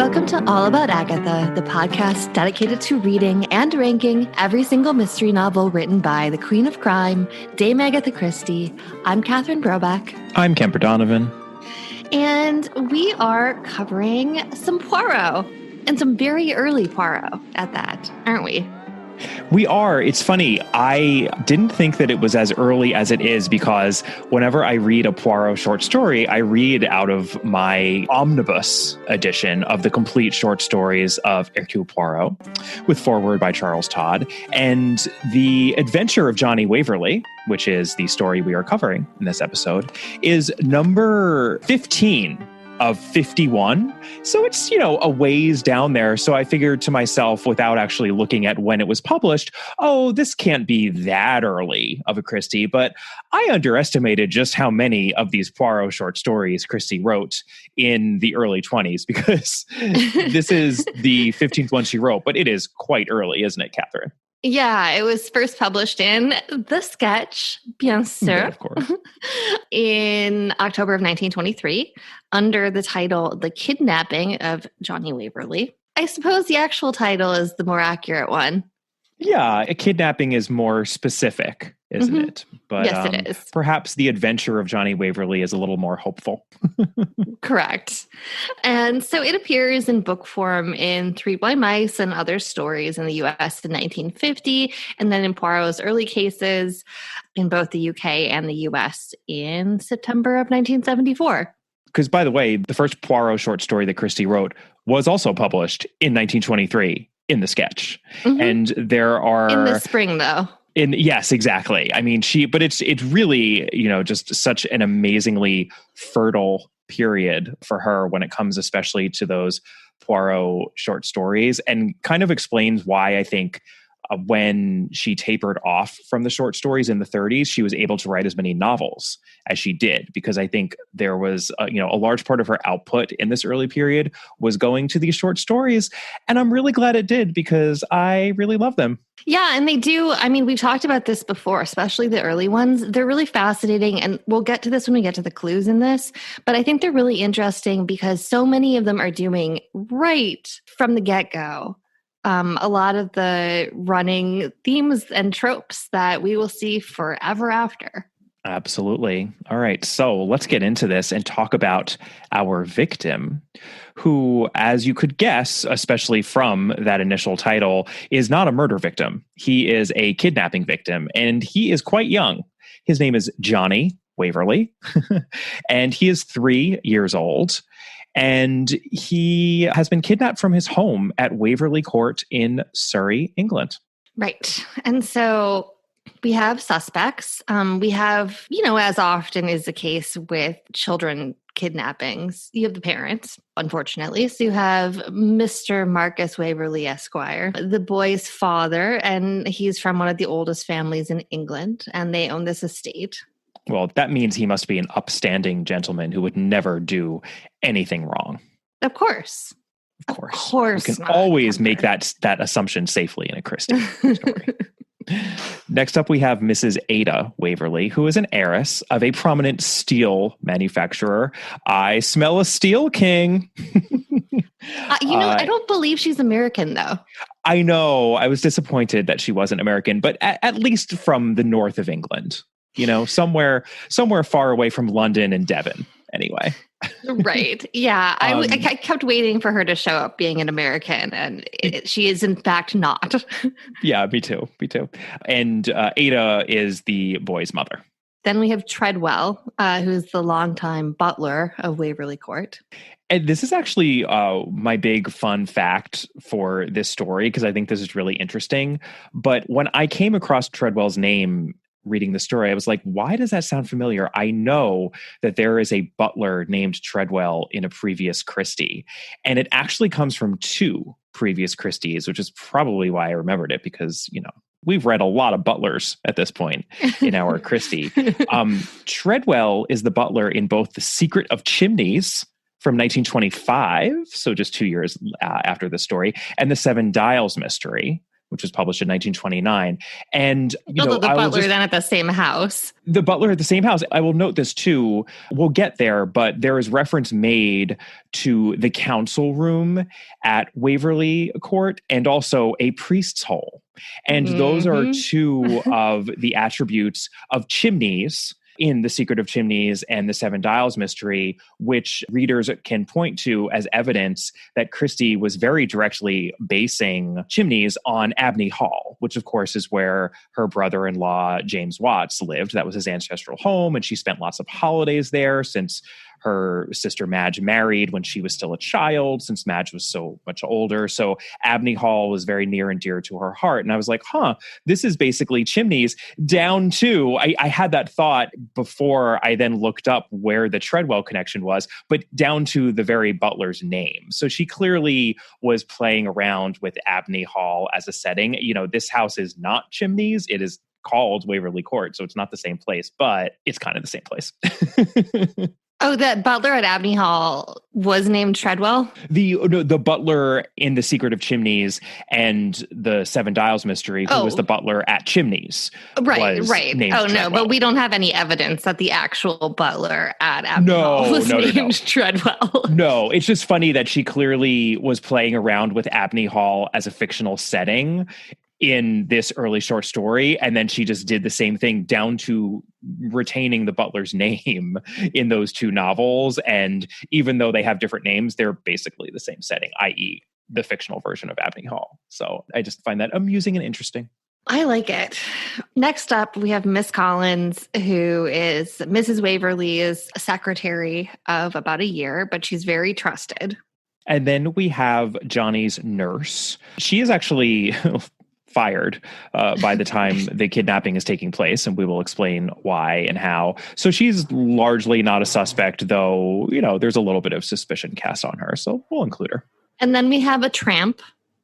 Welcome to All About Agatha, the podcast dedicated to reading and ranking every single mystery novel written by the Queen of Crime, Dame Agatha Christie. I'm Catherine Brobeck. I'm Kemper Donovan. And we are covering some Poirot, and some very early Poirot at that, aren't we? We are. It's funny. I didn't think that it was as early as it is because whenever I read a Poirot short story, I read out of my omnibus edition of the complete short stories of Hercule Poirot with foreword by Charles Todd. And The Adventure of Johnnie Waverly, which is the story we are covering in this episode, is number 15 of 51. So it's, a ways down there. So I figured to myself, without actually looking at when it was published, oh, this can't be that early of a Christie. But I underestimated just how many of these Poirot short stories Christie wrote in the early 20s, because this is the 15th one she wrote, but it is quite early, isn't it, Catherine? Yeah, it was first published in The Sketch, bien sûr, Yeah, of course. in October of 1923, under the title The Kidnapping of Johnnie Waverly. I suppose the actual title is the more accurate one. Yeah, a kidnapping is more specific, isn't it? But yes, it is. Perhaps The Adventure of Johnnie Waverly is a little more hopeful. Correct. And so it appears in book form in Three Blind Mice and Other Stories in the U.S. in 1950, and then in Poirot's early cases in both the U.K. and the U.S. in September of 1974. Because, by the way, the first Poirot short story that Christie wrote was also published in 1923 in The Sketch. And there are... In the spring, though. Yes, exactly. I mean, but it's really, just such an amazingly fertile period for her when it comes especially to those Poirot short stories, and kind of explains why I think when she tapered off from the short stories in the 30s, she was able to write as many novels as she did, because I think there was, a large part of her output in this early period was going to these short stories. And I'm really glad it did, because I really love them. Yeah, and they do. I mean, we've talked about this before, especially the early ones. They're really fascinating, and we'll get to this when we get to the clues in this. But I think they're really interesting because so many of them are doing right from the get-go a lot of the running themes and tropes that we will see forever after. Absolutely. All right. So let's get into this and talk about our victim, who, as you could guess, especially from that initial title, is not a murder victim. He is a kidnapping victim, and he is quite young. His name is Johnnie Waverly, and he is 3 years old. And he has been kidnapped from his home at Waverly Court in Surrey, England. Right. And so we have suspects. We have, as often is the case with children kidnappings, you have the parents, unfortunately. So you have Mr. Marcus Waverly Esquire, the boy's father, and he's from one of the oldest families in England, and they own this estate. Well, that means he must be an upstanding gentleman who would never do anything wrong. Of course. Of course. Of course. You can always make that assumption safely in a Christie story. Next up, we have Mrs. Ada Waverly, who is an heiress of a prominent steel manufacturer. I smell a steel king. I don't believe she's American, though. I know. I was disappointed that she wasn't American, but at least from the north of England. Somewhere far away from London and Devon, anyway. Right. Yeah. I kept waiting for her to show up being an American, and she is in fact not. Yeah, me too. And Ada is the boy's mother. Then we have Treadwell, who's the longtime butler of Waverly Court. And this is actually my big fun fact for this story, because I think this is really interesting. But when I came across Treadwell's name reading the story, I was like, why does that sound familiar? I know that there is a butler named Treadwell in a previous Christie, and it actually comes from 2 previous Christies, which is probably why I remembered it, because, we've read a lot of butlers at this point in our Christie. Treadwell is the butler in both The Secret of Chimneys from 1925, so just 2 years after the story, and The Seven Dials Mystery which was published in 1929. And, Although the butler then at the same house. The butler at the same house. I will note this too. We'll get there, but there is reference made to the council room at Waverly Court and also a priest's hole. And those are two of the attributes of chimneys in The Secret of Chimneys and the Seven Dials mystery, which readers can point to as evidence that Christie was very directly basing Chimneys on Abney Hall, which of course is where her brother-in-law James Watts lived. That was his ancestral home, and she spent lots of holidays there since her sister Madge married when she was still a child, since Madge was so much older. So Abney Hall was very near and dear to her heart. And I was like, this is basically Chimneys down to, I had that thought before I then looked up where the Treadwell connection was, but down to the very butler's name. So she clearly was playing around with Abney Hall as a setting. This house is not Chimneys. It is called Waverly Court. So it's not the same place, but it's kind of the same place. Oh, that butler at Abney Hall was named Treadwell? The butler in The Secret of Chimneys and the Seven Dials mystery, who was the butler at Chimneys. Right. Named no, Treadwell. but we don't have any evidence that the actual butler at Abney Hall was named Treadwell. No, it's just funny that she clearly was playing around with Abney Hall as a fictional setting in this early short story, and then she just did the same thing down to retaining the butler's name in those two novels. And even though they have different names, they're basically the same setting, i.e. the fictional version of Abney Hall. So I just find that amusing and interesting. I like it. Next up, we have Miss Collins, who is Mrs. Waverly's secretary of about a year, but she's very trusted. And then we have Johnnie's nurse. She is actually fired by the time the kidnapping is taking place, and we will explain why and how. So she's largely not a suspect, though, there's a little bit of suspicion cast on her. So we'll include her. And then we have a tramp,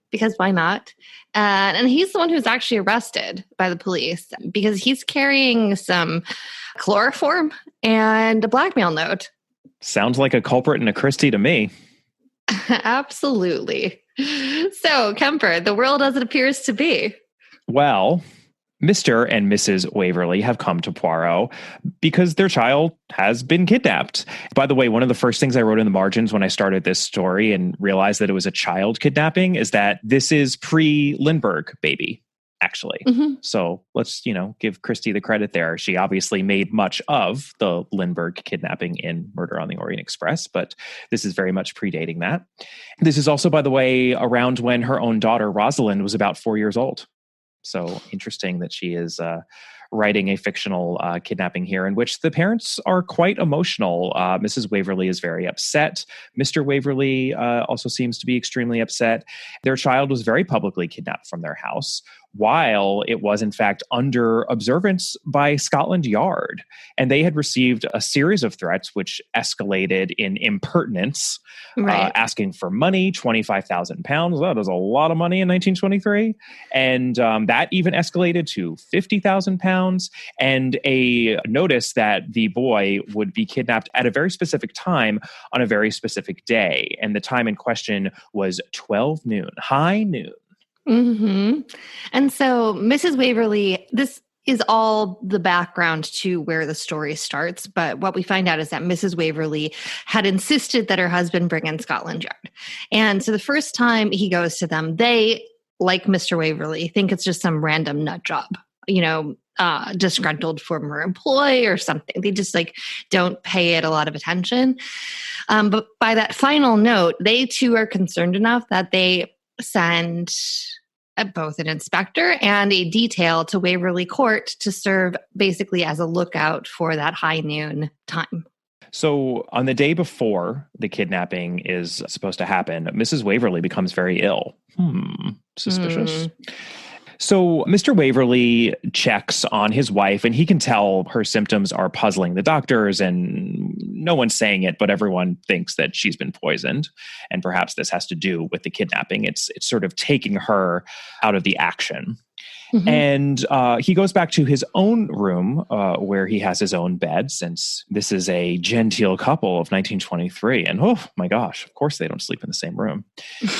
because why not? And he's the one who's actually arrested by the police because he's carrying some chloroform and a blackmail note. Sounds like a culprit and a Christie to me. Absolutely. So, Kemper, the world as it appears to be. Well, Mr. and Mrs. Waverly have come to Poirot because their child has been kidnapped. By the way, one of the first things I wrote in the margins when I started this story and realized that it was a child kidnapping is that this is pre-Lindbergh baby, actually. So let's, give Christie the credit there. She obviously made much of the Lindbergh kidnapping in Murder on the Orient Express, but this is very much predating that. This is also, by the way, around when her own daughter, Rosalind, was about 4 years old. So interesting that she is writing a fictional kidnapping here in which the parents are quite emotional. Mrs. Waverly is very upset. Mr. Waverly also seems to be extremely upset. Their child was very publicly kidnapped from their house, while it was in fact under observance by Scotland Yard. And they had received a series of threats which escalated in impertinence, asking for money, £25,000. That was a lot of money in 1923. And that even escalated to £50,000, and a notice that the boy would be kidnapped at a very specific time on a very specific day. And the time in question was 12 noon, high noon. And so Mrs. Waverly, this is all the background to where the story starts. But what we find out is that Mrs. Waverly had insisted that her husband bring in Scotland Yard. And so the first time he goes to them, they, like Mr. Waverly, think it's just some random nut job, disgruntled former employee or something. They just don't pay it a lot of attention. But by that final note, they too are concerned enough that they send both an inspector and a detail to Waverly Court to serve basically as a lookout for that high noon time. So on the day before the kidnapping is supposed to happen, Mrs. Waverly becomes very ill. Suspicious. So Mr. Waverly checks on his wife, and he can tell her symptoms are puzzling the doctors, and no one's saying it, but everyone thinks that she's been poisoned. And perhaps this has to do with the kidnapping. It's sort of taking her out of the action. And he goes back to his own room where he has his own bed, since this is a genteel couple of 1923. And oh my gosh, of course they don't sleep in the same room.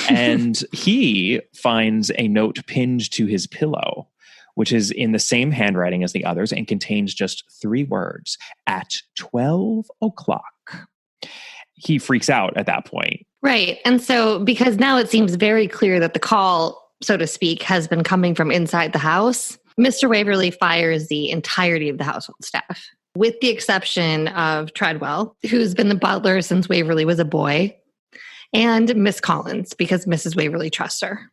And he finds a note pinned to his pillow, which is in the same handwriting as the others and contains just 3 words: at 12 o'clock. He freaks out at that point. Right. And so, because now it seems very clear that the call, so to speak, has been coming from inside the house, Mr. Waverly fires the entirety of the household staff, with the exception of Treadwell, who's been the butler since Waverly was a boy, and Miss Collins, because Mrs. Waverly trusts her.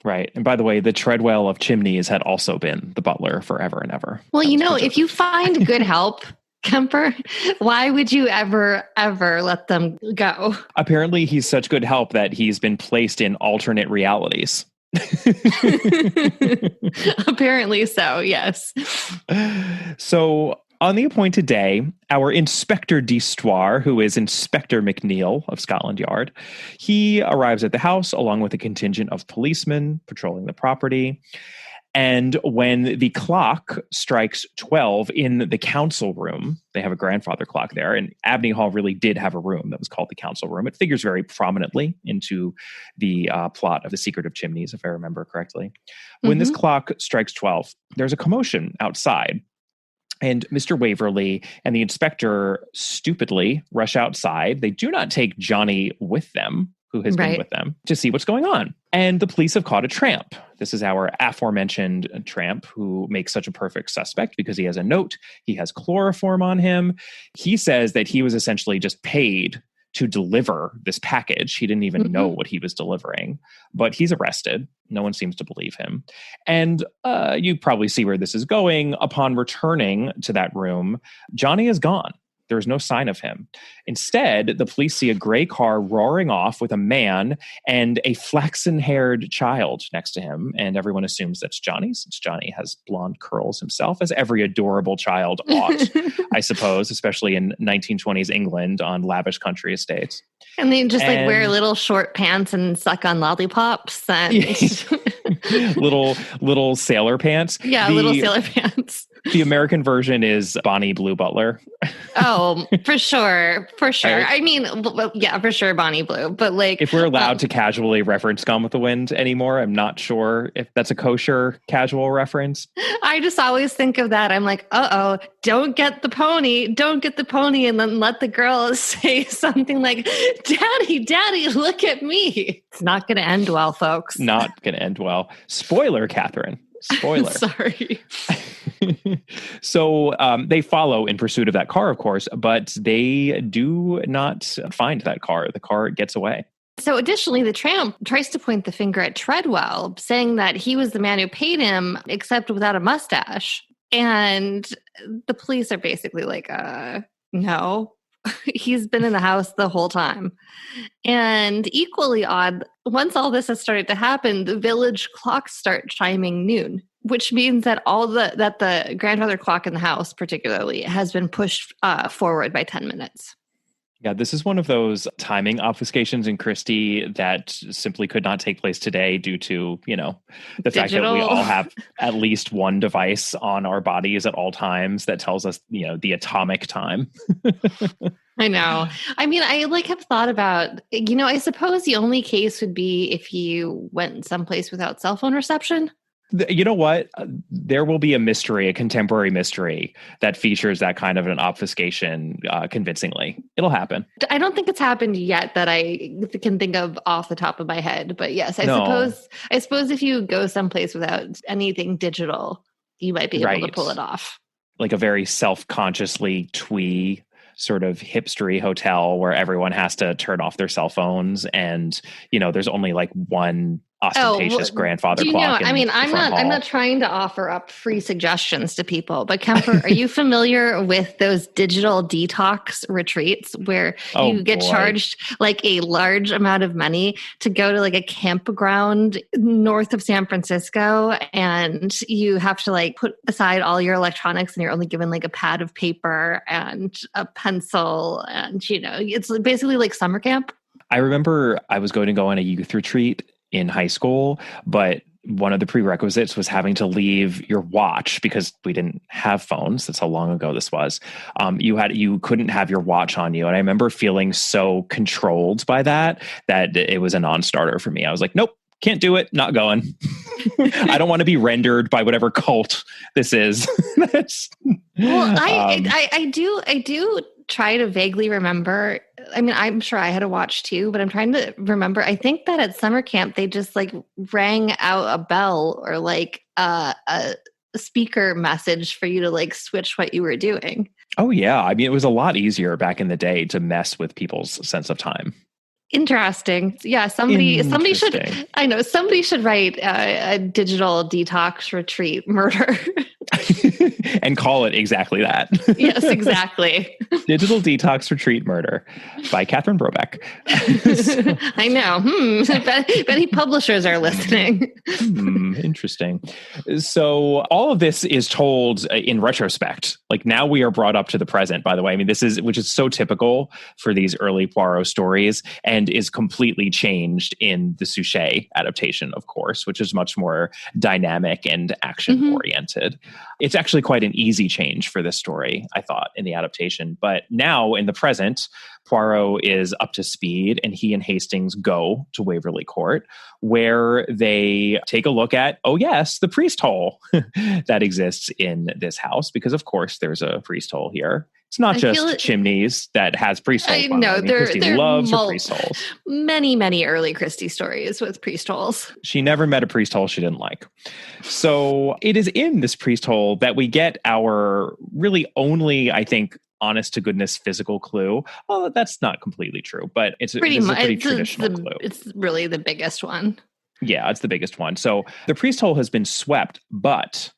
Right. And by the way, the Treadwell of Chimneys had also been the butler forever and ever. Well, if you find good help, Kemper, why would you ever let them go? Apparently, he's such good help that he's been placed in alternate realities. Apparently so, yes. So on the appointed day, our Inspector d'Histoire, who is Inspector McNeil of Scotland Yard, he arrives at the house along with a contingent of policemen patrolling the property. And when the clock strikes 12 in the council room, they have a grandfather clock there, and Abney Hall really did have a room that was called the council room. It figures very prominently into the plot of The Secret of Chimneys, if I remember correctly. When this clock strikes 12, there's a commotion outside. And Mr. Waverly and the inspector stupidly rush outside. They do not take Johnnie with them, who has been with them, to see what's going on. And the police have caught a tramp. This is our aforementioned tramp who makes such a perfect suspect because he has a note. He has chloroform on him. He says that he was essentially just paid to deliver this package. He didn't even know what he was delivering, but he's arrested. No one seems to believe him. And you probably see where this is going. Upon returning to that room, Johnnie is gone. There's no sign of him. Instead, the police see a gray car roaring off with a man and a flaxen-haired child next to him, and everyone assumes that's Johnnie, since Johnnie has blonde curls himself, as every adorable child ought, I suppose, especially in 1920s England on lavish country estates. And they just wear little short pants and suck on lollipops and little sailor pants. Yeah, little sailor pants. The American version is Bonnie Blue Butler. Oh, for sure. For sure. Right. I mean, yeah, for sure, Bonnie Blue. But if we're allowed to casually reference Gone with the Wind anymore, I'm not sure if that's a kosher casual reference. I just always think of that. I'm like, don't get the pony. Don't get the pony. And then let the girl say something like, Daddy, look at me. It's not going to end well, folks. Not going to end well. Spoiler, Catherine. Spoiler. Sorry. So they follow in pursuit of that car, of course, but they do not find that car. The car gets away. So additionally, the tramp tries to point the finger at Treadwell, saying that he was the man who paid him, except without a mustache. And the police are basically like, no. He's been in the house the whole time. And equally odd, once all this has started to happen, the village clocks start chiming noon, which means that the grandfather clock in the house particularly has been pushed forward by 10 minutes. Yeah, this is one of those timing obfuscations in Christie that simply could not take place today due to, the fact that we all have at least one device on our bodies at all times that tells us, the atomic time. I know. I mean, I have thought about, I suppose the only case would be if you went someplace without cell phone reception. You know what? There will be a contemporary mystery that features that kind of an obfuscation convincingly. It'll happen. I don't think it's happened yet that I can think of off the top of my head. But yes, I suppose if you go someplace without anything digital, you might be able to pull it off. Like a very self-consciously twee sort of hipstery hotel where everyone has to turn off their cell phones and, there's only one ostentatious grandfather clock. I'm not trying to offer up free suggestions to people, but Kemper, are you familiar with those digital detox retreats where you get charged a large amount of money to go to a campground north of San Francisco, and you have to put aside all your electronics and you're only given a pad of paper and a pencil, and it's basically like summer camp. I remember I was going to go on a youth retreat in high school, but one of the prerequisites was having to leave your watch because we didn't have phones. That's how long ago this was. You couldn't have your watch on you. And I remember feeling so controlled by that it was a non-starter for me. I was like, nope, can't do it. Not going. I don't want to be rendered by whatever cult this is. Well, I do try to vaguely remember. I mean, I'm sure I had a watch too, but I'm trying to remember. I think that at summer camp, they just like rang out a bell or like a speaker message for you to like switch what you were doing. Oh, yeah. I mean, it was a lot easier back in the day to mess with people's sense of time. Interesting. Yeah, somebody should. I know somebody should write a digital detox retreat murder, and call it exactly that. Yes, exactly. Digital detox retreat murder by Catherine Brobeck. I know. Many publishers are listening. Interesting. So all of this is told in retrospect. Like now we are brought up to the present. By the way, I mean which is so typical for these early Poirot stories, and is completely changed in the Suchet adaptation, of course, which is much more dynamic and action oriented. It's actually quite an easy change for this story, I thought, in the adaptation. But now in the present, Poirot is up to speed and he and Hastings go to Waverly Court, where they take a look at, oh yes, the priest hole that exists in this house, because of course there's a priest hole here. It's not just chimneys that has priest holes. I know. Christie loves her priest holes. Many, many early Christie stories with priest holes. She never met a priest hole she didn't like. So it is in this priest hole that we get our really only, I think, honest to goodness physical clue. Well, that's not completely true, but it's a pretty traditional clue. It's really the biggest one. Yeah, it's the biggest one. So the priest hole has been swept, but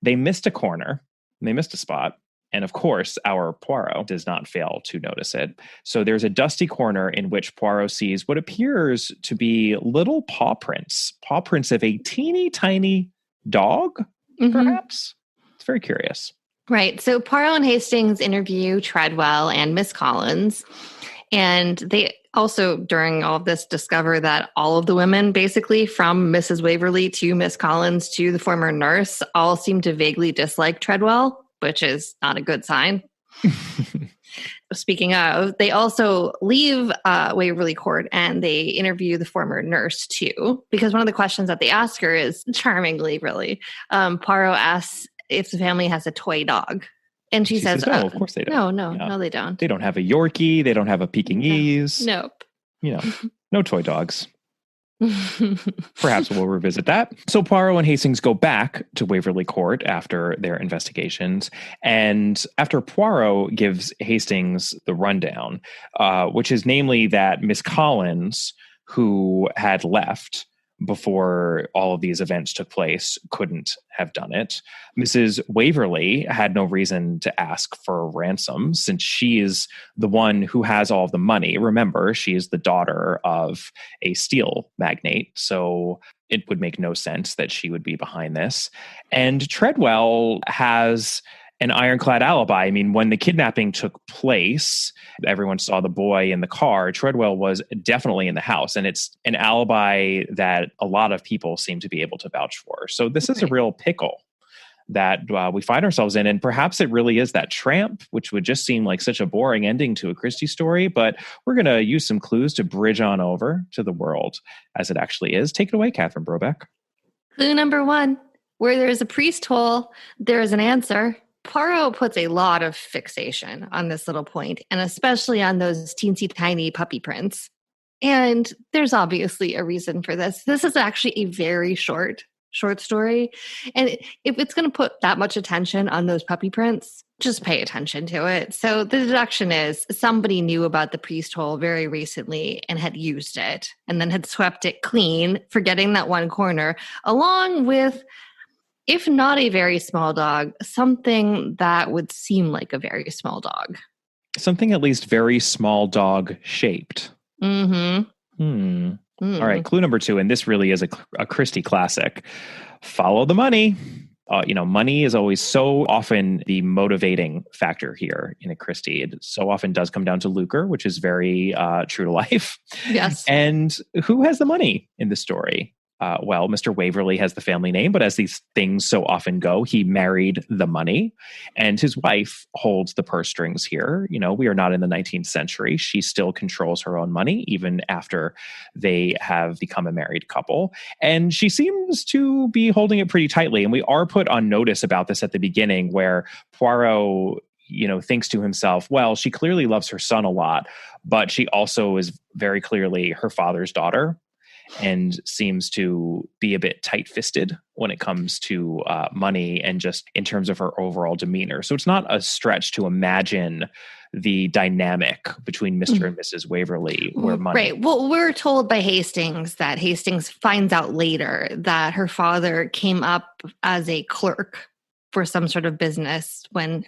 they missed a corner. They missed a spot. And of course, our Poirot does not fail to notice it. So there's a dusty corner in which Poirot sees what appears to be little paw prints of a teeny tiny dog, perhaps. It's very curious. Right. So Poirot and Hastings interview Treadwell and Miss Collins. And they also, during all of this, discover that all of the women, basically from Mrs. Waverly to Miss Collins to the former nurse, all seem to vaguely dislike Treadwell, which is not a good sign. Speaking of, they also leave Waverly Court and they interview the former nurse too, because one of the questions that they ask her is charmingly, really. Poirot asks if the family has a toy dog. And she says, no, of course they don't. No, they don't. They don't have a Yorkie. They don't have a Pekingese. Nope. No toy dogs. Perhaps we'll revisit that. So Poirot and Hastings go back to Waverly Court after their investigations. And after Poirot gives Hastings the rundown, which is namely that Miss Collins, who had left before all of these events took place, couldn't have done it. Mrs. Waverly had no reason to ask for a ransom since she is the one who has all of the money. Remember, she is the daughter of a steel magnate, so it would make no sense that she would be behind this. And Treadwell has an ironclad alibi. I mean, when the kidnapping took place, everyone saw the boy in the car. Treadwell was definitely in the house, and it's an alibi that a lot of people seem to be able to vouch for. So this is a real pickle that we find ourselves in, and perhaps it really is that tramp, which would just seem like such a boring ending to a Christie story, but we're going to use some clues to bridge on over to the world as it actually is. Take it away, Catherine Brobeck. Clue number 1, where there is a priest hole, there is an answer. Poirot puts a lot of fixation on this little point, and especially on those teensy tiny puppy prints. And there's obviously a reason for this. This is actually a very short story. And if it's going to put that much attention on those puppy prints, just pay attention to it. So the deduction is somebody knew about the priest hole very recently and had used it and then had swept it clean, forgetting that one corner, along with, if not a very small dog, something that would seem like a very small dog. Something at least very small dog shaped. Mm-hmm. All right, clue number 2, and this really is a Christie classic. Follow the money. Money is always so often the motivating factor here in a Christie. It so often does come down to lucre, which is very true to life. Yes. And who has the money in the story? well, Mr. Waverly has the family name, but as these things so often go, he married the money, and his wife holds the purse strings here. You know, we are not in the 19th century. She still controls her own money, even after they have become a married couple. And she seems to be holding it pretty tightly. And we are put on notice about this at the beginning, where Poirot, you know, thinks to himself, well, she clearly loves her son a lot, but she also is very clearly her father's daughter, and seems to be a bit tight-fisted when it comes to money and just in terms of her overall demeanor. So it's not a stretch to imagine the dynamic between Mr. and Mrs. Waverly, where money... Right. Well, we're told by Hastings that Hastings finds out later that her father came up as a clerk for some sort of business when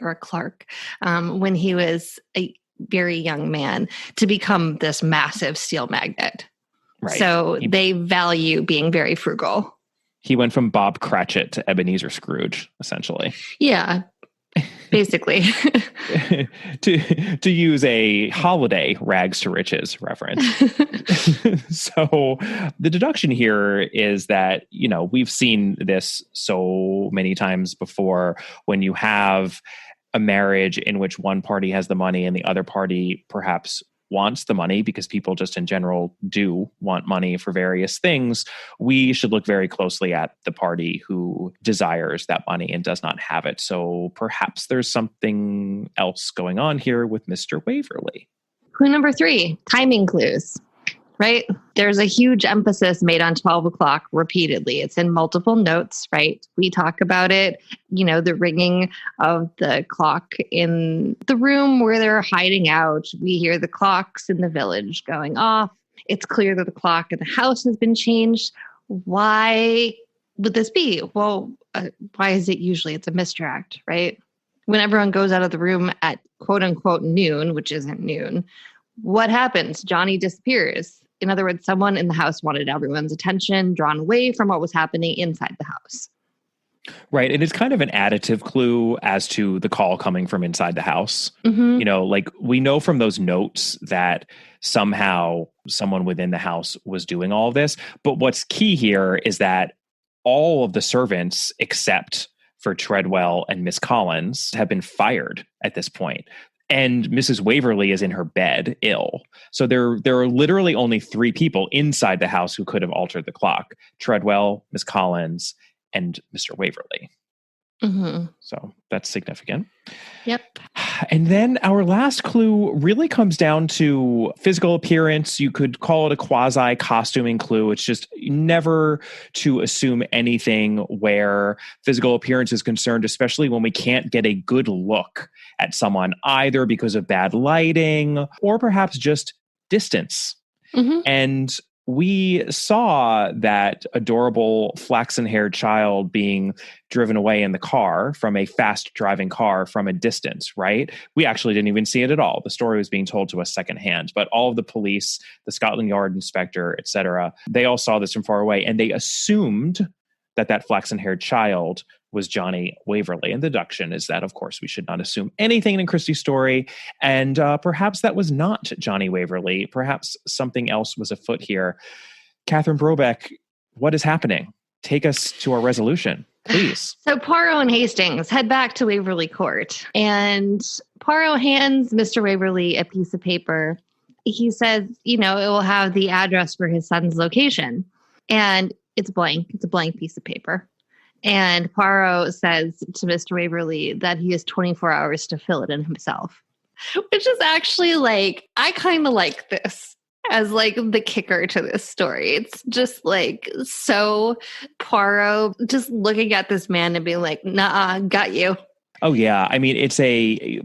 he was a very young man to become this massive steel magnate. Right. So they value being very frugal. He went from Bob Cratchit to Ebenezer Scrooge, essentially. Yeah, basically. to use a holiday rags to riches reference. So the deduction here is that, you know, we've seen this so many times before when you have a marriage in which one party has the money and the other party perhaps wants the money, because people just in general do want money for various things. We should look very closely at the party who desires that money and does not have it. So perhaps there's something else going on here with Mr. Waverly. Clue number 3, timing clues. Right? There's a huge emphasis made on 12 o'clock repeatedly. It's in multiple notes, right? We talk about it, you know, the ringing of the clock in the room where they're hiding out. We hear the clocks in the village going off. It's clear that the clock in the house has been changed. Why would this be? Well, why is it usually? It's a misdirect, right? When everyone goes out of the room at quote unquote noon, which isn't noon, what happens? Johnnie disappears. In other words, someone in the house wanted everyone's attention drawn away from what was happening inside the house. Right. And it's kind of an additive clue as to the call coming from inside the house. Mm-hmm. You know, like we know from those notes that somehow someone within the house was doing all of this. But what's key here is that all of the servants, except for Treadwell and Miss Collins, have been fired at this point. And Mrs. Waverly is in her bed, ill. So there are literally only 3 people inside the house who could have altered the clock: Treadwell, Miss Collins, and Mr. Waverly. Mm-hmm. So that's significant. Yep. And then our last clue really comes down to physical appearance. You could call it a quasi costuming clue. It's just never to assume anything where physical appearance is concerned, especially when we can't get a good look at someone, either because of bad lighting or perhaps just distance. Mm-hmm. And we saw that adorable flaxen-haired child being driven away in the car from a fast-driving car from a distance, right? We actually didn't even see it at all. The story was being told to us secondhand, but all of the police, the Scotland Yard inspector, etc., they all saw this from far away, and they assumed that flaxen-haired child was Johnnie Waverly. And the deduction is that, of course, we should not assume anything in Christie's story. And perhaps that was not Johnnie Waverly. Perhaps something else was afoot here. Catherine Brobeck, what is happening? Take us to our resolution, please. So Poirot and Hastings head back to Waverly Court. And Poirot hands Mr. Waverly a piece of paper. He says, you know, it will have the address for his son's location. And it's blank. It's a blank piece of paper. And Poirot says to Mr. Waverly that he has 24 hours to fill it in himself, which is actually like, I kind of like this as like the kicker to this story. It's just like so Poirot just looking at this man and being like, nah, got you. Oh, yeah. I mean, it's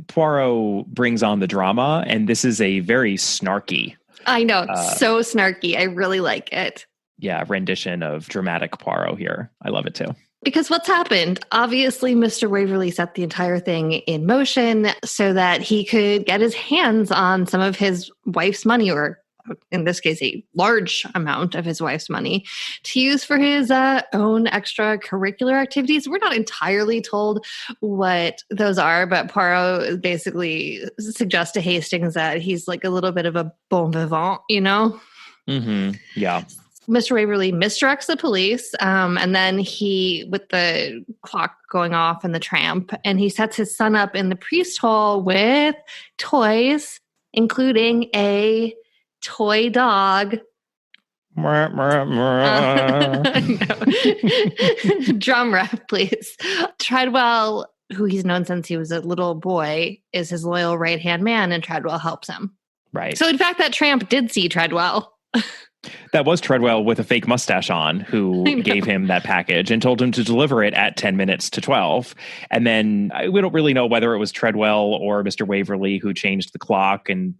Poirot brings on the drama, and this is a very snarky. I know. So snarky. I really like it. Yeah. Rendition of dramatic Poirot here. I love it too. Because what's happened? Obviously, Mr. Waverly set the entire thing in motion so that he could get his hands on some of his wife's money, or in this case, a large amount of his wife's money, to use for his own extracurricular activities. We're not entirely told what those are, but Poirot basically suggests to Hastings that he's like a little bit of a bon vivant, you know? Mm-hmm. Yeah. Mr. Waverly misdirects the police, and then he, with the clock going off and the tramp, and he sets his son up in the priest hole with toys, including a toy dog. Drum rep, please. Treadwell, who he's known since he was a little boy, is his loyal right-hand man, and Treadwell helps him. Right. So, in fact, that tramp did see Treadwell. That was Treadwell with a fake mustache on who gave him that package and told him to deliver it at 10 minutes to 12. And then we don't really know whether it was Treadwell or Mr. Waverly who changed the clock and,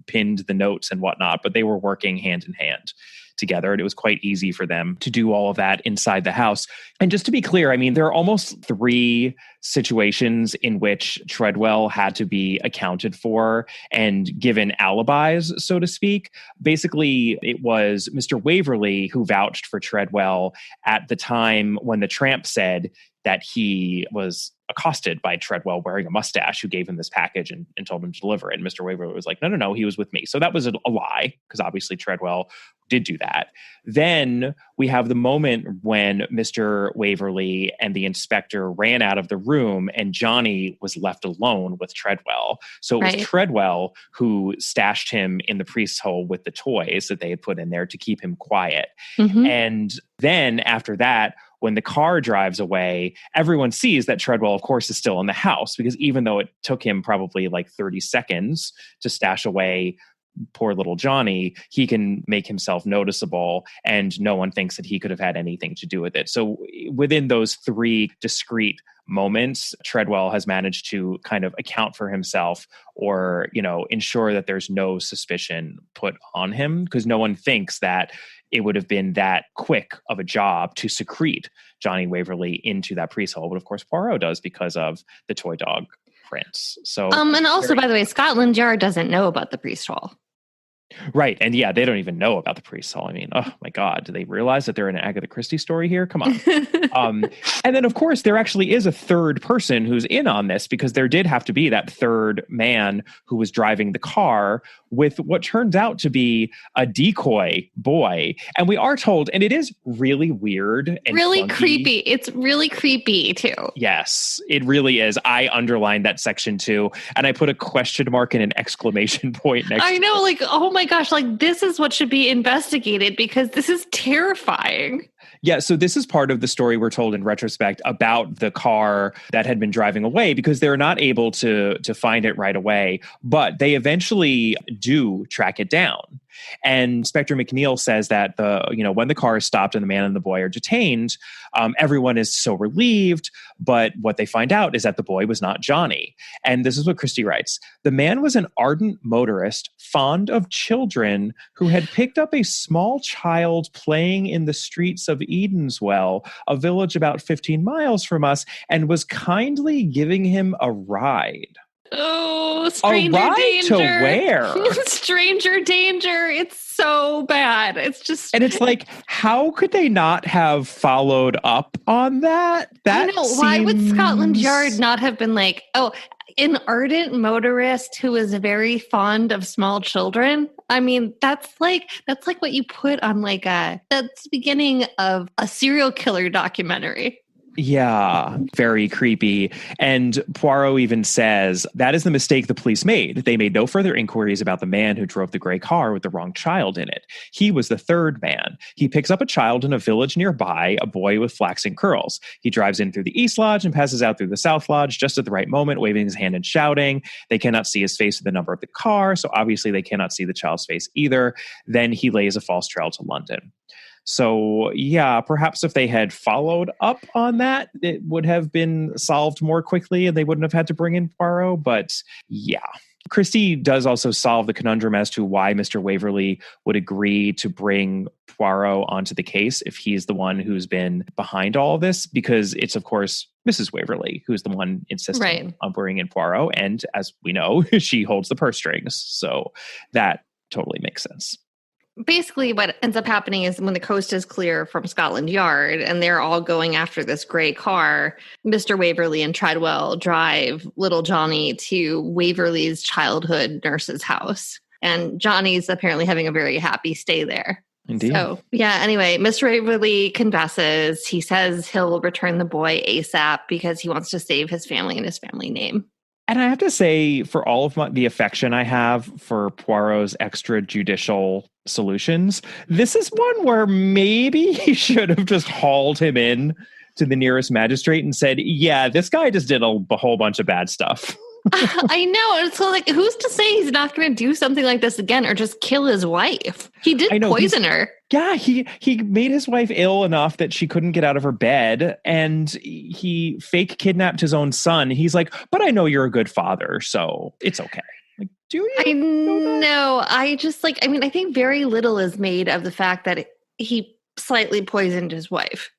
pinned the notes and whatnot, but they were working hand in hand together. And it was quite easy for them to do all of that inside the house. And just to be clear, I mean, there are almost 3 situations in which Treadwell had to be accounted for and given alibis, so to speak. Basically, it was Mr. Waverly who vouched for Treadwell at the time when the tramp said that he was accosted by Treadwell wearing a mustache who gave him this package and told him to deliver it. And Mr. Waverly was like, no, he was with me. So that was a lie, because obviously Treadwell did do that. Then we have the moment when Mr. Waverly and the inspector ran out of the room and Johnnie was left alone with Treadwell. So it was Treadwell who stashed him in the priest's hole with the toys that they had put in there to keep him quiet. Mm-hmm. And then after that, when the car drives away, everyone sees that Treadwell, of course, is still in the house, because even though it took him probably like 30 seconds to stash away poor little Johnnie, he can make himself noticeable and no one thinks that he could have had anything to do with it. So within those 3 discrete moments, Treadwell has managed to kind of account for himself or, ensure that there's no suspicion put on him, because no one thinks that it would have been that quick of a job to secrete Johnnie Waverly into that priest hole. But of course, Poirot does because of the toy dog prints. So, and also, by the way, Scotland Yard doesn't know about the priest hole. Right. And yeah, they don't even know about the priest hole. I mean, oh my God, do they realize that they're in an Agatha Christie story here? Come on. And then, of course, there actually is a third person who's in on this, because there did have to be that third man who was driving the car with what turns out to be a decoy boy. And we are told, and it is really weird and really clunky. Creepy. It's really creepy too. Yes, it really is. I underlined that section too. And I put a question mark and an exclamation point next to it. I know, like, oh my gosh, like this is what should be investigated, because this is terrifying. Yeah, so this is part of the story we're told in retrospect about the car that had been driving away, because they're not able to find it right away, but they eventually do track it down. And Inspector McNeil says that when the car is stopped and the man and the boy are detained, everyone is so relieved. But what they find out is that the boy was not Johnnie. And this is what Christie writes. The man was an ardent motorist, fond of children, who had picked up a small child playing in the streets of Edenswell, a village about 15 miles from us, and was kindly giving him a ride. Oh, stranger danger. To where? Stranger danger. It's so bad. It's just... And it's like, how could they not have followed up on that? I know. Why would Scotland Yard not have been like, an ardent motorist who is very fond of small children? I mean, that's like what you put on that's the beginning of a serial killer documentary. Yeah, very creepy. And Poirot even says that is the mistake the police made. They made no further inquiries about the man who drove the gray car with the wrong child in it. He was the third man. He picks up a child in a village nearby, a boy with flaxen curls. He drives in through the East Lodge and passes out through the South Lodge just at the right moment, waving his hand and shouting. They cannot see his face or the number of the car, so obviously they cannot see the child's face either. Then he lays a false trail to London. So, yeah, perhaps if they had followed up on that, it would have been solved more quickly and they wouldn't have had to bring in Poirot. But yeah, Christie does also solve the conundrum as to why Mr. Waverly would agree to bring Poirot onto the case if he's the one who's been behind all of this, because it's, of course, Mrs. Waverly who's the one insisting on bringing in Poirot. And as we know, she holds the purse strings. So that totally makes sense. Basically, what ends up happening is when the coast is clear from Scotland Yard and they're all going after this gray car, Mr. Waverly and Treadwell drive little Johnnie to Waverly's childhood nurse's house. And Johnny's apparently having a very happy stay there. Indeed. So, yeah, anyway, Mr. Waverly confesses. He says he'll return the boy ASAP because he wants to save his family and his family name. And I have to say, for all of the affection I have for Poirot's extrajudicial solutions, this is one where maybe he should have just hauled him in to the nearest magistrate and said, yeah, this guy just did a whole bunch of bad stuff. I know. It's so like, who's to say he's not going to do something like this again or just kill his wife? He did poison her. Yeah, he made his wife ill enough that she couldn't get out of her bed, and he fake kidnapped his own son. He's like, but I know you're a good father, so it's okay. Like, do you? I know. I just like, I mean, I think very little is made of the fact that he slightly poisoned his wife.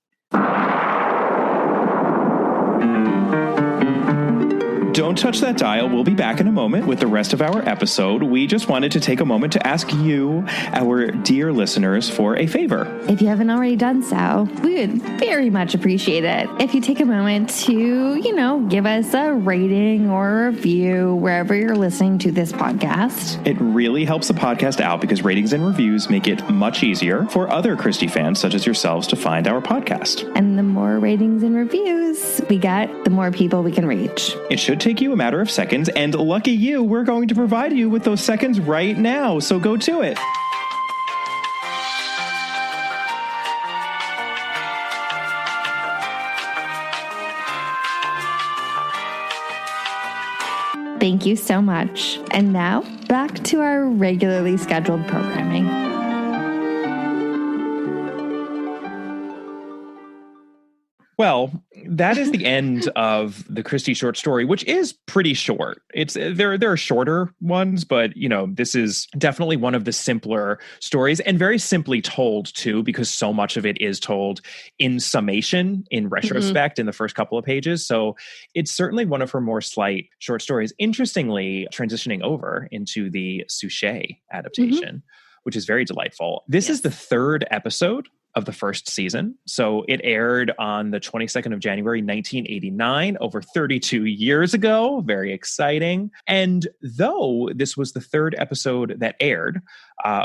Don't touch that dial. We'll be back in a moment with the rest of our episode. We just wanted to take a moment to ask you, our dear listeners, for a favor. If you haven't already done so, we would very much appreciate it if you take a moment to, give us a rating or a review wherever you're listening to this podcast. It really helps the podcast out because ratings and reviews make it much easier for other Christie fans such as yourselves to find our podcast. And the more ratings and reviews we get, the more people we can reach. It should take you a matter of seconds, and lucky you, we're going to provide you with those seconds right now, so go to it. Thank you so much. And now, back to our regularly scheduled programming. Well, that is the end of the Christie short story, which is pretty short. There are shorter ones, but this is definitely one of the simpler stories, and very simply told too, because so much of it is told in summation, in retrospect, in the first couple of pages. So it's certainly one of her more slight short stories. Interestingly, transitioning over into the Suchet adaptation, which is very delightful. This is the third episode of the first season. So it aired on the 22nd of January, 1989, over 32 years ago. Very exciting. And though this was the third episode that aired,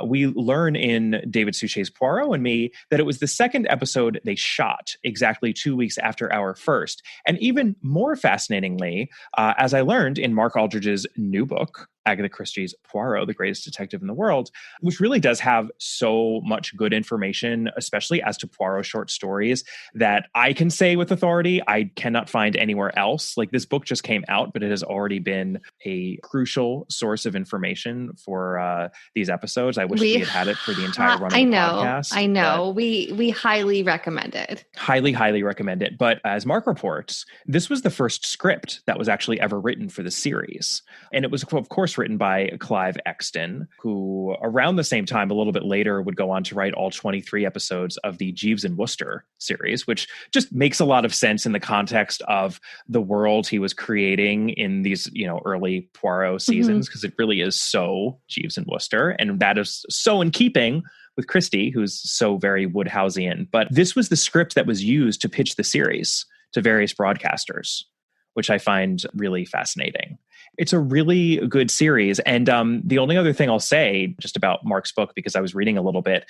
we learn in David Suchet's Poirot and Me that it was the second episode they shot exactly 2 weeks after our first. And even more fascinatingly, as I learned in Mark Aldridge's new book, Agatha Christie's Poirot, the greatest detective in the world, which really does have so much good information, especially as to Poirot short stories, that I can say with authority, I cannot find anywhere else. Like, this book just came out, but it has already been a crucial source of information for these episodes. I wish we had it for the entire run of the podcast. I know. We highly recommend it. Highly, highly recommend it. But as Mark reports, this was the first script that was actually ever written for the series. And it was, of course, written by Clive Exton, who around the same time, a little bit later, would go on to write all 23 episodes of the Jeeves and Wooster series, which just makes a lot of sense in the context of the world he was creating in these, early Poirot seasons, because it really is so Jeeves and Wooster. And that is so in keeping with Christie, who's so very Woodhouseian. But this was the script that was used to pitch the series to various broadcasters, which I find really fascinating. It's a really good series. And the only other thing I'll say just about Mark's book, because I was reading a little bit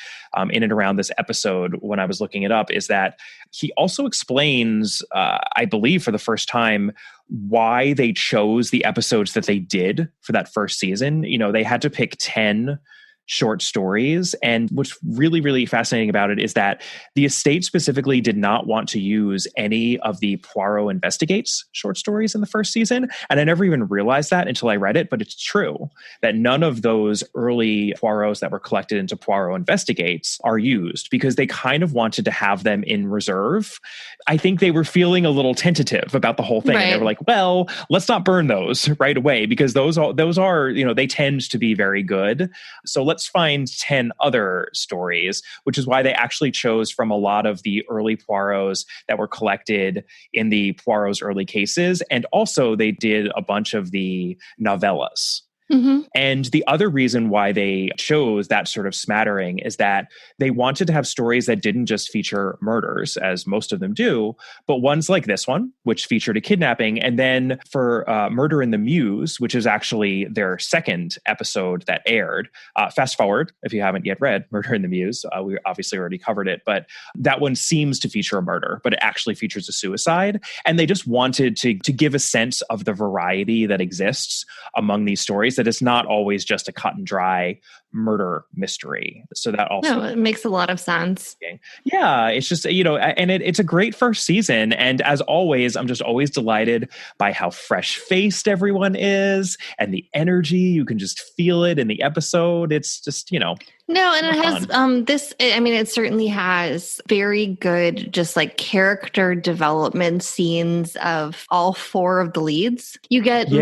in and around this episode when I was looking it up, is that he also explains, I believe for the first time, why they chose the episodes that they did for that first season. They had to pick 10 short stories. And what's really, really fascinating about it is that the estate specifically did not want to use any of the Poirot Investigates short stories in the first season. And I never even realized that until I read it, but it's true that none of those early Poirots that were collected into Poirot Investigates are used because they kind of wanted to have them in reserve. I think they were feeling a little tentative about the whole thing. Right. They were like, well, let's not burn those right away because those are, they tend to be very good. So let's find 10 other stories, which is why they actually chose from a lot of the early Poirots that were collected in the Poirot's early cases. And also they did a bunch of the novellas Mm-hmm. And the other reason why they chose that sort of smattering is that they wanted to have stories that didn't just feature murders, as most of them do, but ones like this one, which featured a kidnapping. And then for Murder in the Muse, which is actually their second episode that aired, fast forward, if you haven't yet read Murder in the Muse, we obviously already covered it, but that one seems to feature a murder, but it actually features a suicide. And they just wanted to give a sense of the variety that exists among these stories, that it's not always just a cut and dry murder mystery. So that also... No, it makes a lot of sense. Yeah, it's just, and it's a great first season. And as always, I'm just always delighted by how fresh-faced everyone is and the energy. You can just feel it in the episode. It's just, No, and it has it certainly has very good just like character development scenes of all four of the leads. You get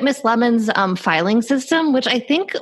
Miss Lemon's filing system, which I think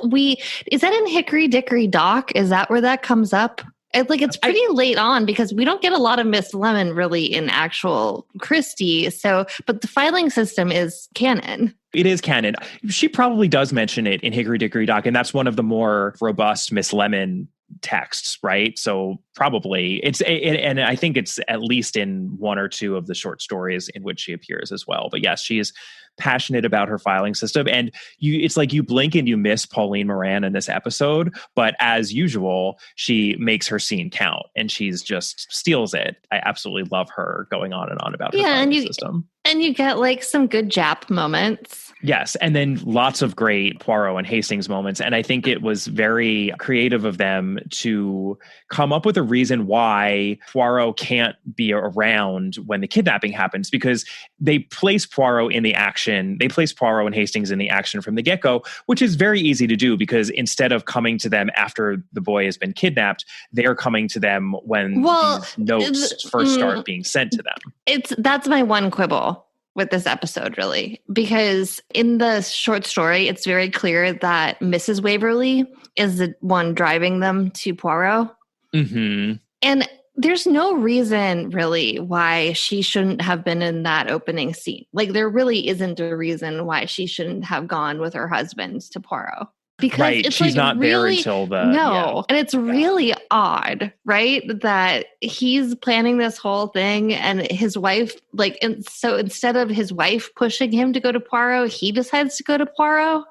is that in Hickory Dickory Dock? Is that where that comes up? It's pretty late on because we don't get a lot of Miss Lemon really in actual Christie. So, but the filing system is canon. It is canon. She probably does mention it in Hickory Dickory Dock, and that's one of the more robust Miss Lemon texts, right? So probably and I think it's at least in one or two of the short stories in which she appears as well. But yes, she is passionate about her filing system, and it's like you blink and you miss Pauline Moran in this episode, but as usual, she makes her scene count and she's just steals it. I absolutely love her going on and on about her filing system. And you get like some good Jap moments. Yes. And then lots of great Poirot and Hastings moments. And I think it was very creative of them to come up with a reason why Poirot can't be around when the kidnapping happens, because they place Poirot in the action. They place Poirot and Hastings in the action from the get-go, which is very easy to do because instead of coming to them after the boy has been kidnapped, they're coming to them when these notes first start being sent to them. That's my one quibble with this episode, really, because in the short story, it's very clear that Mrs. Waverly is the one driving them to Poirot. Mm-hmm. And there's no reason, really, why she shouldn't have been in that opening scene. Like, there really isn't a reason why she shouldn't have gone with her husband to Poirot. Because it's she's like not really, there until the... and it's really odd, right? That he's planning this whole thing and his wife, and so instead of his wife pushing him to go to Poirot, he decides to go to Poirot.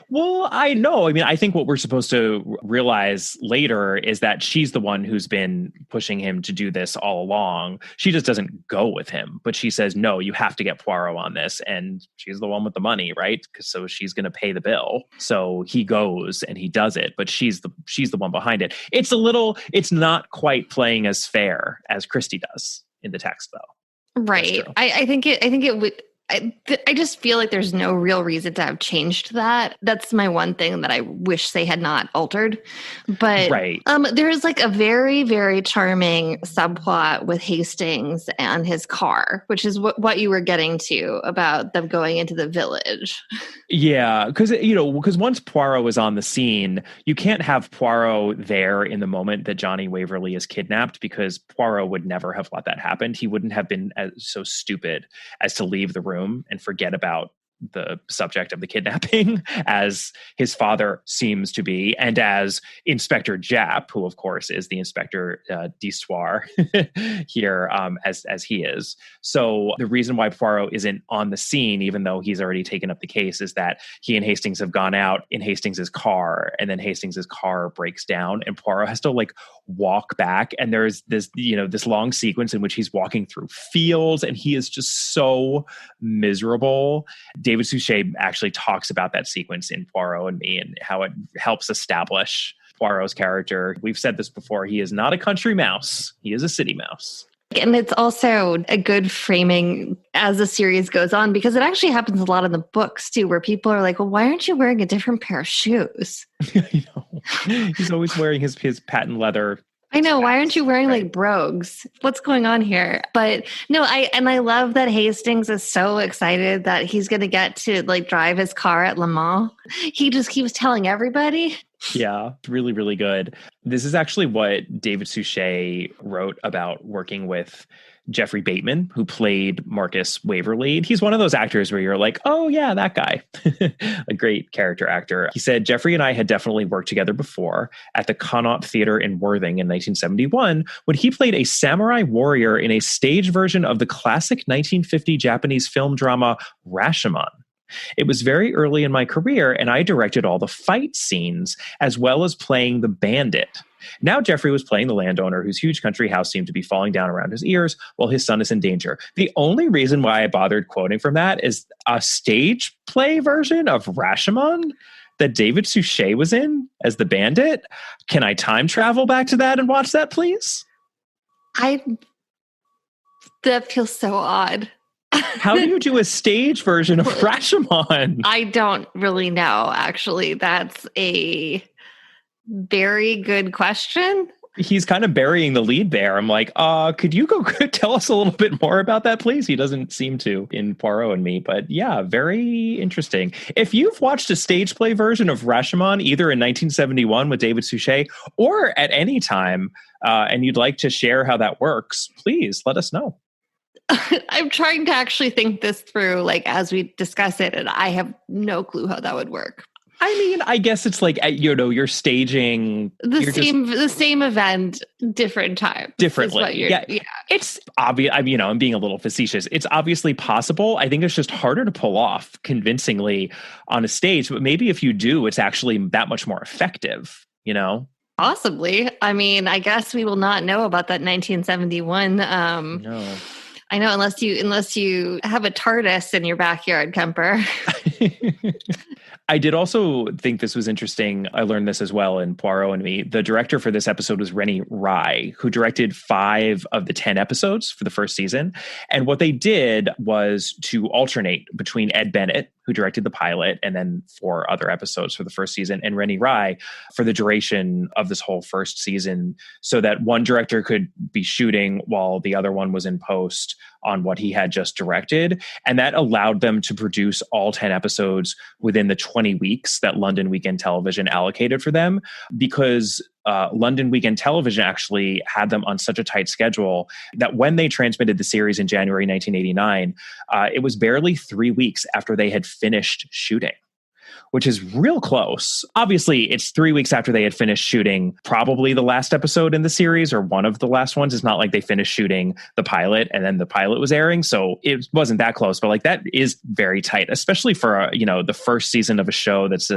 Well, I know. I mean, I think what we're supposed to realize later is that she's the one who's been pushing him to do this all along. She just doesn't go with him, but she says, no, you have to get Poirot on this. And she's the one with the money, right? So she's going to pay the bill. So he goes and he does it, but she's the one behind it. It's not quite playing as fair as Christie does in the text, though. Right. I think it would... I just feel like there's no real reason to have changed that. That's my one thing that I wish they had not altered. But there's like a very, very charming subplot with Hastings and his car, which is what you were getting to about them going into the village. Yeah, because once Poirot is on the scene, you can't have Poirot there in the moment that Johnnie Waverly is kidnapped, because Poirot would never have let that happen. He wouldn't have been so stupid as to leave the room and forget about the subject of the kidnapping, as his father seems to be, and as Inspector Japp, who of course is the Inspector d'Histoire here, as he is. So the reason why Poirot isn't on the scene, even though he's already taken up the case, is that he and Hastings have gone out in Hastings's car, and then Hastings's car breaks down, and Poirot has to walk back. And there's this long sequence in which he's walking through fields, and he is just so miserable. David Suchet actually talks about that sequence in Poirot and Me and how it helps establish Poirot's character. We've said this before. He is not a country mouse. He is a city mouse. And it's also a good framing as the series goes on, because it actually happens a lot in the books too, where people are like, well, why aren't you wearing a different pair of shoes? He's always wearing his patent leather. I know. Why aren't you wearing brogues? What's going on here? But no, I love that Hastings is so excited that he's going to get to drive his car at Le Mans. He just keeps telling everybody. Yeah, really, really good. This is actually what David Suchet wrote about working with Jeffrey Bateman, who played Marcus Waverly. And he's one of those actors where you're like, oh, yeah, that guy. A great character actor. He said, Jeffrey and I had definitely worked together before at the Connaught Theater in Worthing in 1971 when he played a samurai warrior in a stage version of the classic 1950 Japanese film drama Rashomon. It was very early in my career, and I directed all the fight scenes, as well as playing the bandit. Now Jeffrey was playing the landowner whose huge country house seemed to be falling down around his ears while his son is in danger. The only reason why I bothered quoting from that is a stage play version of Rashomon that David Suchet was in as the bandit. Can I time travel back to that and watch that, please? That feels so odd. How do you do a stage version of Rashomon? I don't really know, actually. That's a very good question. He's kind of burying the lead there. I'm like, could you go tell us a little bit more about that, please? He doesn't seem to in Poirot and Me, but yeah, very interesting. If you've watched a stage play version of Rashomon, either in 1971 with David Suchet or at any time, and you'd like to share how that works, please let us know. I'm trying to actually think this through, like, as we discuss it, and I have no clue how that would work. I mean, I guess it's like, you're staging the same event, different time. Differently. Yeah. It's obvious. I'm being a little facetious. It's obviously possible. I think it's just harder to pull off convincingly on a stage. But maybe if you do, it's actually that much more effective, Possibly. I mean, I guess we will not know about that 1971. No. I know, unless you have a TARDIS in your backyard, Kemper. I did also think this was interesting. I learned this as well in Poirot and Me. The director for this episode was Rennie Rye, who directed 5 of the 10 episodes for the first season. And what they did was to alternate between Ed Bennett, who directed the pilot, and then 4 other episodes for the first season, and Rennie Rye for the duration of this whole first season, so that one director could be shooting while the other one was in post on what he had just directed. And that allowed them to produce all 10 episodes within the 20 weeks that London Weekend Television allocated for them, because London Weekend Television actually had them on such a tight schedule that when they transmitted the series in January 1989, it was barely 3 weeks after they had finished shooting, which is real close. Obviously, it's 3 weeks after they had finished shooting probably the last episode in the series, or one of the last ones. It's not like they finished shooting the pilot and then the pilot was airing. So it wasn't that close, but like that is very tight, especially for, the first season of a show that's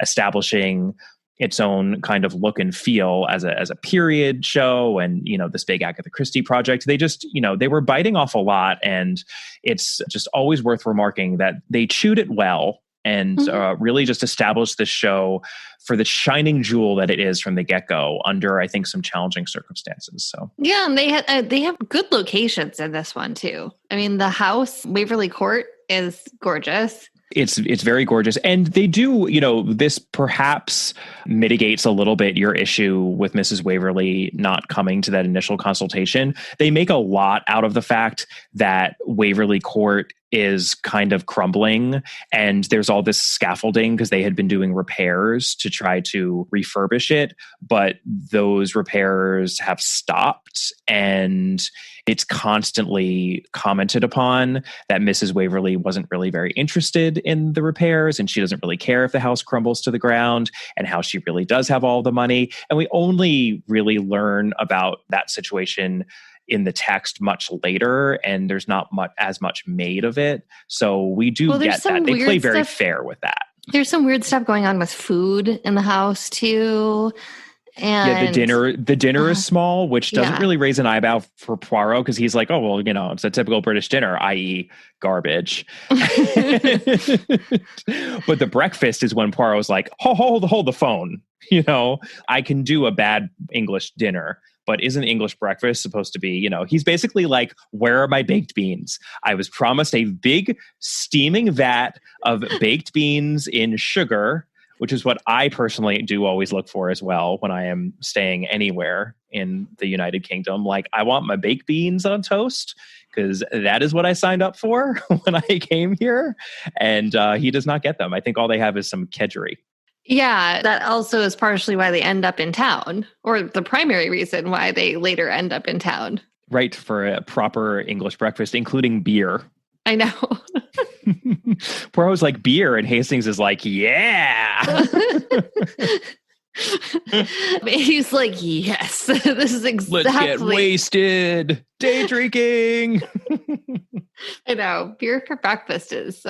establishing its own kind of look and feel as a period show, and this big Agatha Christie project. They just they were biting off a lot, and it's just always worth remarking that they chewed it well and really just established the show for the shining jewel that it is from the get-go under, I think, some challenging circumstances. So yeah, and they have good locations in this one too. I mean, the house, Waverly Court, is gorgeous. It's very gorgeous. And they do, this perhaps mitigates a little bit your issue with Mrs. Waverly not coming to that initial consultation. They make a lot out of the fact that Waverly Court is kind of crumbling, and there's all this scaffolding because they had been doing repairs to try to refurbish it, but those repairs have stopped, and it's constantly commented upon that Mrs. Waverly wasn't really very interested in the repairs, and she doesn't really care if the house crumbles to the ground, and how she really does have all the money. And we only really learn about that situation in the text much later, and there's not as much made of it. So we do get that. They play very fair with that. There's some weird stuff going on with food in the house too. And the dinner is small, which doesn't really raise an eyebrow for Poirot, because he's like, oh, well, it's a typical British dinner, i.e. garbage. But the breakfast is when Poirot's like, hold the phone. I can do a bad English dinner, but isn't English breakfast supposed to be, he's basically like, where are my baked beans? I was promised a big steaming vat of baked beans in sugar, which is what I personally do always look for as well when I am staying anywhere in the United Kingdom. Like, I want my baked beans on toast, because that is what I signed up for when I came here. And he does not get them. I think all they have is some kedgeree. Yeah, that also is partially why they end up in town, or the primary reason why they later end up in town. Right, for a proper English breakfast, including beer. I know. Poirot's like, beer, and Hastings is like, yeah. He's like, yes, this is exactly. Let's get wasted. Day drinking. I know. Beer for breakfast is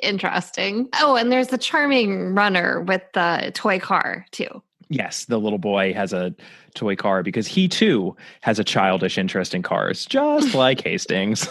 interesting. Oh, and there's the charming runner with the toy car, too. Yes, the little boy has a toy car because he, too, has a childish interest in cars, just like Hastings.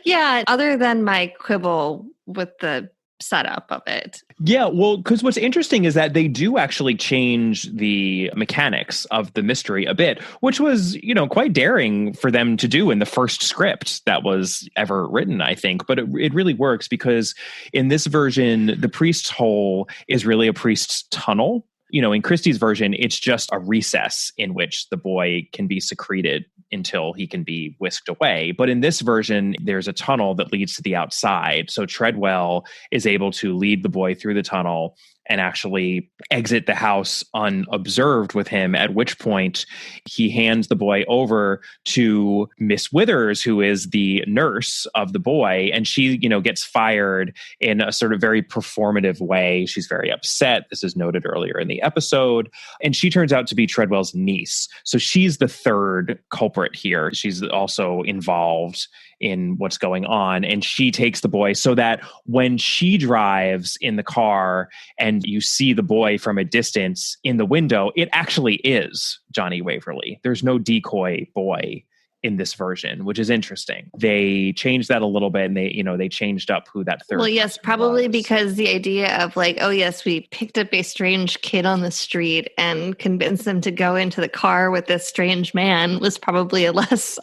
Yeah, other than my quibble with the setup of it. Yeah, well, because what's interesting is that they do actually change the mechanics of the mystery a bit, which was, quite daring for them to do in the first script that was ever written, I think. But it really works because in this version, the priest's hole is really a priest's tunnel. In Christie's version, it's just a recess in which the boy can be secreted until he can be whisked away. But in this version, there's a tunnel that leads to the outside. So Treadwell is able to lead the boy through the tunnel and actually exit the house unobserved with him, at which point he hands the boy over to Miss Withers, who is the nurse of the boy. And she, gets fired in a sort of very performative way. She's very upset. This is noted earlier in the episode. And she turns out to be Treadwell's niece. So she's the third culprit here. She's also involved in what's going on. And she takes the boy so that when she drives in the car and you see the boy from a distance in the window, it actually is Johnnie Waverly. There's no decoy boy in this version, which is interesting. They changed that a little bit, and they changed up who that third. Well, yes, probably was. Because the idea of like, oh yes, we picked up a strange kid on the street and convinced them to go into the car with this strange man was probably a less,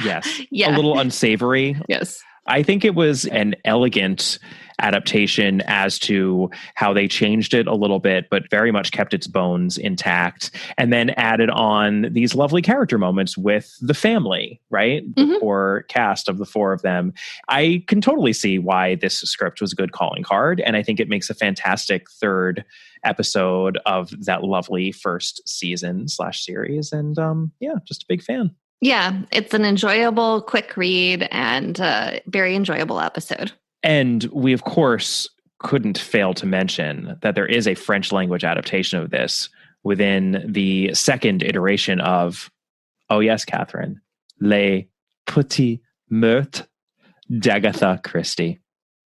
yes, yeah, a little unsavory. Yes, I think it was an elegant adaptation as to how they changed it a little bit, but very much kept its bones intact, and then added on these lovely character moments with the family, right? Mm-hmm. The core cast of the four of them. I can totally see why this script was a good calling card, and I think it makes a fantastic third episode of that lovely first season/series, and just a big fan. Yeah, it's an enjoyable, quick read and very enjoyable episode. And we, of course, couldn't fail to mention that there is a French language adaptation of this within the second iteration of, oh yes, Catherine, Les Petits Meurtres d'Agatha Christie.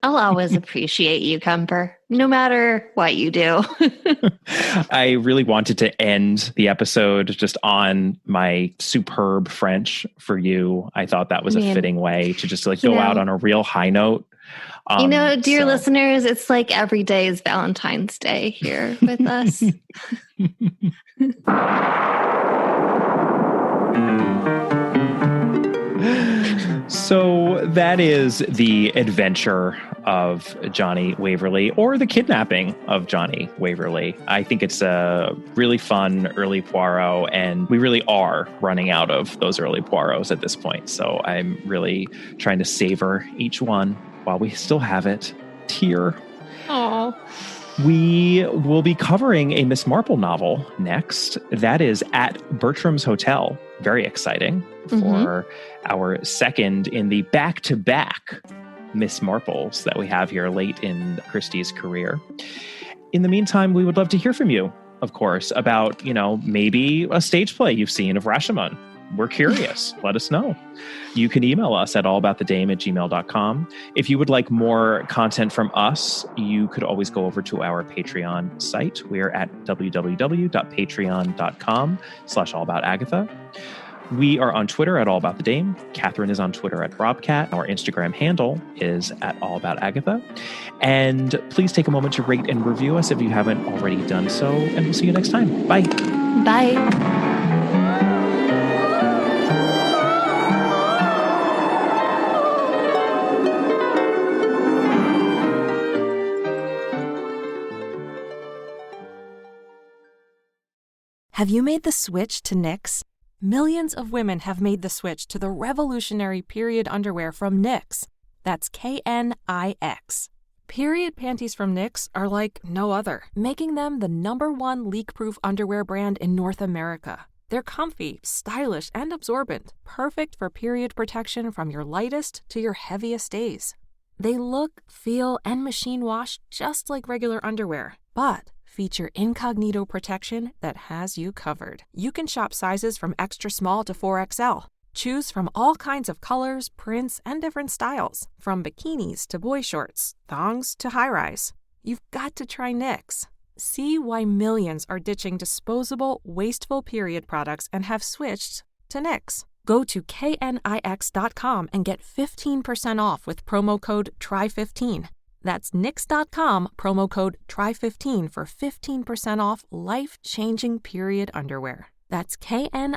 I'll always appreciate you, Kemper, no matter what you do. I really wanted to end the episode just on my superb French for you. I thought that was a fitting way to just go out on a real high note. Dear listeners, it's like every day is Valentine's Day here with us. So that is the adventure of Johnnie Waverly, or the kidnapping of Johnnie Waverly. I think it's a really fun early Poirot, and we really are running out of those early Poirots at this point. So I'm really trying to savor each one while we still have it here. Aww. We will be covering a Miss Marple novel next. That is At Bertram's Hotel. Very exciting for our second in the back-to-back Miss Marples that we have here late in Christie's career. In the meantime, we would love to hear from you, of course, about, maybe a stage play you've seen of Rashomon. We're curious. Let us know. You can email us at allaboutthedame@gmail.com. If you would like more content from us, you could always go over to our Patreon site. We're at www.patreon.com/allaboutagatha. We are on Twitter at allaboutthedame. Catherine is on Twitter at robcat. Our Instagram handle is at allaboutagatha. And please take a moment to rate and review us if you haven't already done so. And we'll see you next time. Bye. Bye. Have you made the switch to Knix? Millions of women have made the switch to the revolutionary period underwear from Knix. That's Knix. Period panties from Knix are like no other, making them the #1 leak-proof underwear brand in North America. They're comfy, stylish, and absorbent, perfect for period protection from your lightest to your heaviest days. They look, feel, and machine wash just like regular underwear, but feature incognito protection that has you covered. You can shop sizes from extra small to 4XL. Choose from all kinds of colors, prints, and different styles, from bikinis to boy shorts, thongs to high-rise. You've got to try Knix. See why millions are ditching disposable, wasteful period products and have switched to Knix. Go to knix.com and get 15% off with promo code TRY15. That's knix.com, promo code TRY15 for 15% off life-changing period underwear. That's knix.com.